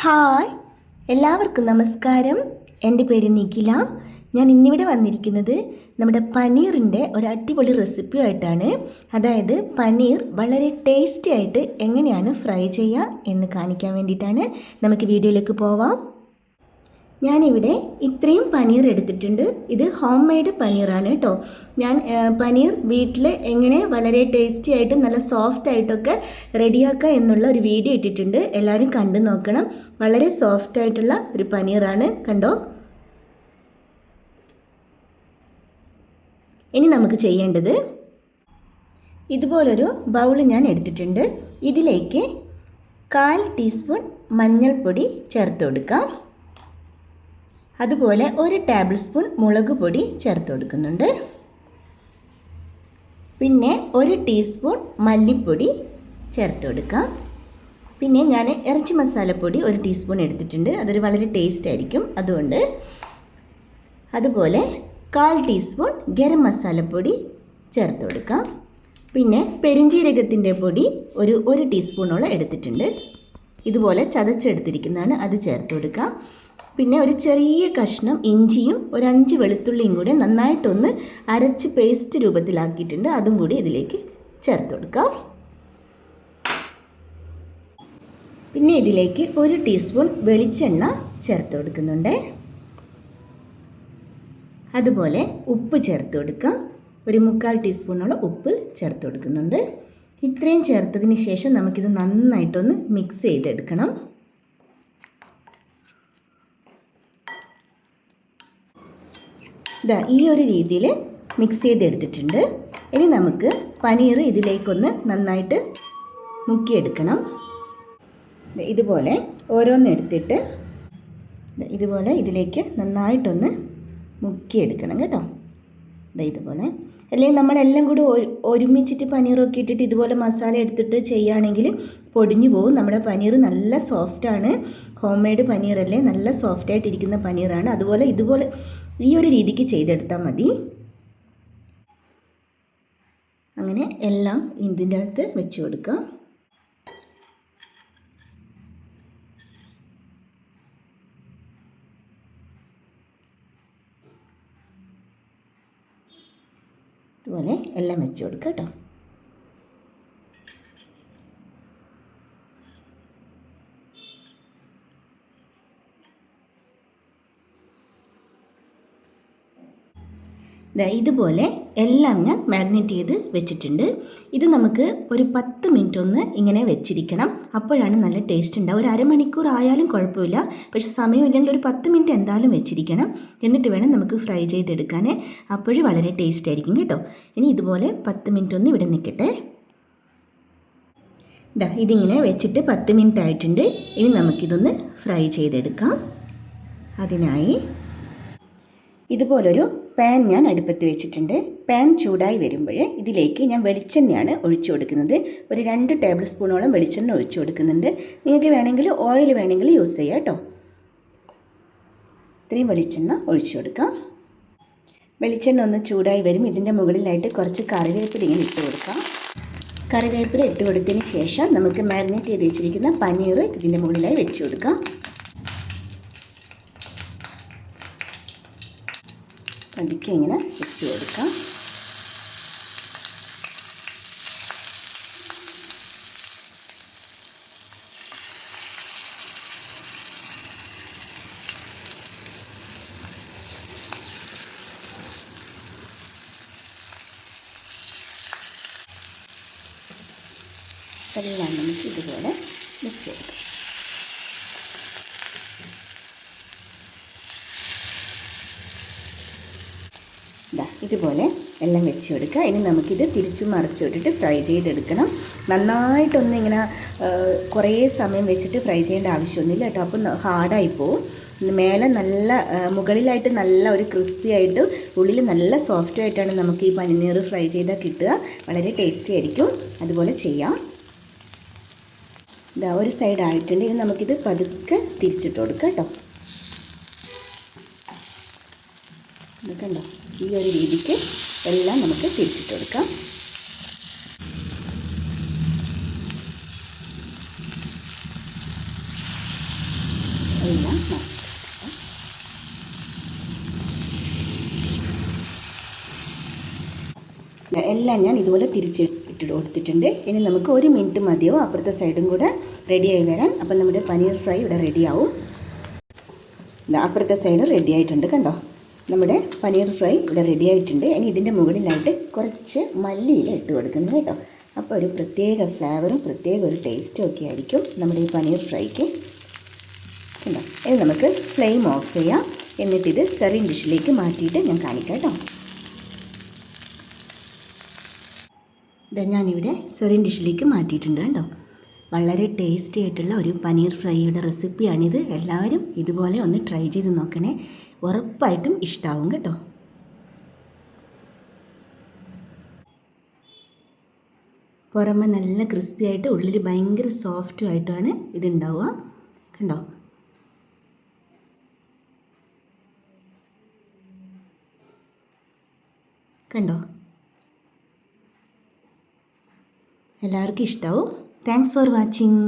Hi, എല്ലാവർക്കും നമസ്കാരം. എൻ്റെ പേര് നിഖില. ഞാൻ ഇന്നിവിടെ വന്നിരിക്കുന്നത് നമ്മുടെ പനീറിൻ്റെ ഒരു അടിപൊളി റെസിപ്പിയായിട്ടാണ്. അതായത് പനീർ വളരെ ടേസ്റ്റി ആയിട്ട് എങ്ങനെയാണ് ഫ്രൈ ചെയ്യുക എന്ന് കാണിക്കാൻ വേണ്ടിയിട്ടാണ്. നമുക്ക് വീഡിയോയിലേക്ക് പോവാം. ഞാനിവിടെ ഇത്രയും പനീർ എടുത്തിട്ടുണ്ട്. ഇത് ഹോം മെയ്ഡ് പനീറാണ് കേട്ടോ. ഞാൻ പനീർ വീട്ടിൽ എങ്ങനെ വളരെ ടേസ്റ്റി ആയിട്ടും നല്ല സോഫ്റ്റ് ആയിട്ടൊക്കെ റെഡിയാക്കുക എന്നുള്ള ഒരു വീഡിയോ ഇട്ടിട്ടുണ്ട്. എല്ലാവരും കണ്ടു നോക്കണം. വളരെ സോഫ്റ്റ് ആയിട്ടുള്ള ഒരു പനീറാണ്, കണ്ടോ. ഇനി നമുക്ക് ചെയ്യേണ്ടത്, ഇതുപോലൊരു ബൗൾ ഞാൻ എടുത്തിട്ടുണ്ട്. ഇതിലേക്ക് 1/4 ടീസ്പൂൺ മഞ്ഞൾപ്പൊടി ചേർത്ത് കൊടുക്കാം. അതുപോലെ 1 ടേബിൾ സ്പൂൺ മുളക് പൊടി ചേർത്ത് കൊടുക്കുന്നുണ്ട്. പിന്നെ 1 ടീസ്പൂൺ മല്ലിപ്പൊടി ചേർത്ത് കൊടുക്കാം. പിന്നെ ഞാൻ ഇറച്ചി മസാലപ്പൊടി 1 ടീസ്പൂൺ എടുത്തിട്ടുണ്ട്. അതൊരു വളരെ ടേസ്റ്റ് ആയിരിക്കും, അതുകൊണ്ട്. അതുപോലെ 1/4 ടീസ്പൂൺ ഗരം മസാലപ്പൊടി ചേർത്ത് കൊടുക്കാം. പിന്നെ പെരിഞ്ജീരകത്തിൻ്റെ പൊടി ഒരു ടീസ്പൂണോളം എടുത്തിട്ടുണ്ട്. ഇതുപോലെ ചതച്ചെടുത്തിരിക്കുന്നതാണ്, അത് ചേർത്ത് കൊടുക്കാം. പിന്നെ ഒരു ചെറിയ കഷ്ണം ഇഞ്ചിയും 5 വെളുത്തുള്ളിയും കൂടെ നന്നായിട്ടൊന്ന് അരച്ച് പേസ്റ്റ് രൂപത്തിലാക്കിയിട്ടുണ്ട്. അതും കൂടി ഇതിലേക്ക് ചേർത്ത് കൊടുക്കാം. പിന്നെ ഇതിലേക്ക് 1 ടീസ്പൂൺ വെളിച്ചെണ്ണ ചേർത്ത് കൊടുക്കുന്നുണ്ട്. അതുപോലെ ഉപ്പ് ചേർത്ത് കൊടുക്കാം. 1/4 ടീസ്പൂണോളം ഉപ്പ് ചേർത്ത് കൊടുക്കുന്നുണ്ട്. ഇത്രയും ചേർത്തതിന് ശേഷം നമുക്കിത് നന്നായിട്ടൊന്ന് മിക്സ് ചെയ്തെടുക്കണം. ഈ ഒരു രീതിയിൽ മിക്സ് ചെയ്തെടുത്തിട്ടുണ്ട്. ഇനി നമുക്ക് പനീർ ഇതിലേക്കൊന്ന് നന്നായിട്ട് മുക്കിയെടുക്കണം. ഇതുപോലെ ഓരോന്നെടുത്തിട്ട് ഇതുപോലെ ഇതിലേക്ക് നന്നായിട്ടൊന്ന് മുക്കിയെടുക്കണം കേട്ടോ. ഇതുപോലെ, അല്ലെങ്കിൽ നമ്മളെല്ലാം കൂടി ഒരുമിച്ചിട്ട് പനീറൊക്കെ ഇട്ടിട്ട് ഇതുപോലെ മസാല എടുത്തിട്ട് ചെയ്യുകയാണെങ്കിൽ പൊടിഞ്ഞു പോകും. നമ്മുടെ പനീർ നല്ല സോഫ്റ്റാണ്. ഹോം മെയ്ഡ് പനീറല്ലേ, നല്ല സോഫ്റ്റായിട്ടിരിക്കുന്ന പനീറാണ്. അതുപോലെ ഇതുപോലെ ഈ ഒരു രീതിക്ക് ചെയ്തെടുത്താൽ മതി. അങ്ങനെ എല്ലാം ഇതിൻ്റെ അകത്ത് വെച്ച് കൊടുക്കാം. ഇതുപോലെ എല്ലാം വെച്ച് കൊടുക്കുക കേട്ടോ. ഇതുപോലെ എല്ലാം ഞാൻ മാഗ്നേറ്റ് ചെയ്ത് വെച്ചിട്ടുണ്ട്. ഇത് നമുക്ക് ഒരു 10 മിനിറ്റ് ഒന്ന് ഇങ്ങനെ വെച്ചിരിക്കണം. അപ്പോഴാണ് നല്ല ടേസ്റ്റ് ഉണ്ടാവുക. ഒരു അരമണിക്കൂർ ആയാലും കുഴപ്പമില്ല, പക്ഷെ സമയമില്ലെങ്കിൽ ഒരു 10 മിനിറ്റ് എന്തായാലും വെച്ചിരിക്കണം. എന്നിട്ട് വേണം നമുക്ക് ഫ്രൈ ചെയ്തെടുക്കാൻ. അപ്പോഴും വളരെ ടേസ്റ്റ് ആയിരിക്കും കേട്ടോ. ഇനി ഇതുപോലെ 10 മിനിറ്റ് ഒന്ന് ഇവിടെ നിൽക്കട്ടെ. ഇതിങ്ങനെ വെച്ചിട്ട് 10 മിനിറ്റ് ആയിട്ടുണ്ട്. ഇനി നമുക്കിതൊന്ന് ഫ്രൈ ചെയ്തെടുക്കാം. അതിനായി ഇതുപോലൊരു പാൻ ഞാൻ അടുപ്പത്ത് വെച്ചിട്ടുണ്ട്. പാൻ ചൂടായി വരുമ്പോൾ ഇതിലേക്ക് ഞാൻ വെളിച്ചെണ്ണയാണ് ഒഴിച്ചു കൊടുക്കുന്നത്. ഒരു 2 ടേബിൾ സ്പൂണോളം വെളിച്ചെണ്ണ ഒഴിച്ചു കൊടുക്കുന്നുണ്ട്. നിങ്ങൾക്ക് വേണമെങ്കിൽ ഓയിൽ വേണമെങ്കിൽ യൂസ് ചെയ്യാം കേട്ടോ. ഇത്രയും വെളിച്ചെണ്ണ ഒഴിച്ചു കൊടുക്കാം. വെളിച്ചെണ്ണ ഒന്ന് ചൂടായി വരും. ഇതിൻ്റെ മുകളിലായിട്ട് കുറച്ച് കറിവേപ്പില ഇങ്ങനെ ഇട്ട് കൊടുക്കാം. കറിവേപ്പില ഇട്ട് കൊടുത്തതിന് ശേഷം നമുക്ക് മാരിനേറ്റ് ചെയ്ത് വെച്ചിരിക്കുന്ന പനീർ ഇതിൻ്റെ മുകളിലായി വെച്ച് കൊടുക്കാം. പതുക്കെ ഇങ്ങനെ വെച്ച് കൊടുക്കാം. എല്ലാം നമുക്ക് ഇതുപോലെ വെച്ച് കൊടുക്കാം. ഇതുപോലെ എല്ലാം വെച്ച് കൊടുക്കുക. ഇനി നമുക്കിത് തിരിച്ചു മറിച്ചിട്ടിട്ട് ഫ്രൈ ചെയ്തെടുക്കണം. നന്നായിട്ടൊന്നും ഇങ്ങനെ കുറേ സമയം വെച്ചിട്ട് ഫ്രൈ ചെയ്യേണ്ട ആവശ്യമൊന്നുമില്ല കേട്ടോ. അപ്പം ഹാർഡായി പോവും. മേലെ നല്ല മുകളിലായിട്ട് നല്ല ഒരു ക്രിസ്പി ആയിട്ട് ഉള്ളിൽ നല്ല സോഫ്റ്റ് ആയിട്ടാണ് നമുക്ക് ഈ പനീർ ഫ്രൈ ചെയ്താൽ കിട്ടുക. വളരെ ടേസ്റ്റി ആയിരിക്കും. അതുപോലെ ചെയ്യാം. ഒരു സൈഡ് ആയിട്ടുണ്ട്. ഇനി നമുക്കിത് പതുക്കെ തിരിച്ചിട്ട് കൊടുക്കാം കേട്ടോ. കണ്ടോ, ഈ ഒരു രീതിക്ക് എല്ലാം നമുക്ക് തിരിച്ചിട്ട് കൊടുക്കാം. എല്ലാം എല്ലാം ഞാൻ ഇതുപോലെ തിരിച്ചിട്ട് കൊടുത്തിട്ടുണ്ട്. ഇനി നമുക്ക് 1 മിനിറ്റ് മതിയോ അപ്പുറത്തെ സൈഡും കൂടെ റെഡിയായി വരാൻ. അപ്പം നമ്മുടെ പനീർ ഫ്രൈ ഇവിടെ റെഡിയാവും. അപ്പുറത്തെ സൈഡ് റെഡി ആയിട്ടുണ്ട്. കണ്ടോ, നമ്മുടെ പനീർ ഫ്രൈ ഇവിടെ റെഡി ആയിട്ടുണ്ട്. ഇനി ഇതിൻ്റെ മുകളിലായിട്ട് കുറച്ച് മല്ലിയില ഇട്ട് കൊടുക്കുന്നത് കേട്ടോ. അപ്പോൾ ഒരു പ്രത്യേക ഫ്ലേവറും പ്രത്യേക ഒരു ടേസ്റ്റും ഒക്കെ ആയിരിക്കും നമ്മുടെ ഈ പനീർ ഫ്രൈക്ക്. കണ്ടോ, ഇത് നമുക്ക് ഫ്ലെയിം ഓഫ് ചെയ്യാം. എന്നിട്ടിത് സെർവിങ് ഡിഷിലേക്ക് മാറ്റിയിട്ട് ഞാൻ കാണിക്കാം കേട്ടോ. ഞാനിവിടെ സെർവിങ് ഡിഷിലേക്ക് മാറ്റിയിട്ടുണ്ട് കേട്ടോ. വളരെ ടേസ്റ്റി ആയിട്ടുള്ള ഒരു പനീർ ഫ്രൈയുടെ റെസിപ്പിയാണിത്. എല്ലാവരും ഇതുപോലെ ഒന്ന് ട്രൈ ചെയ്ത് നോക്കണേ, ഉറപ്പായിട്ടും ഇഷ്ടമാവും കേട്ടോ. പുറമെ നല്ല ക്രിസ്പി ആയിട്ട് ഉള്ളിൽ ഭയങ്കര സോഫ്റ്റും ആയിട്ടാണ് ഇതുണ്ടാവുക. കണ്ടോ, കണ്ടോ, എല്ലാവർക്കും ഇഷ്ടമാവും. Thanks for watching.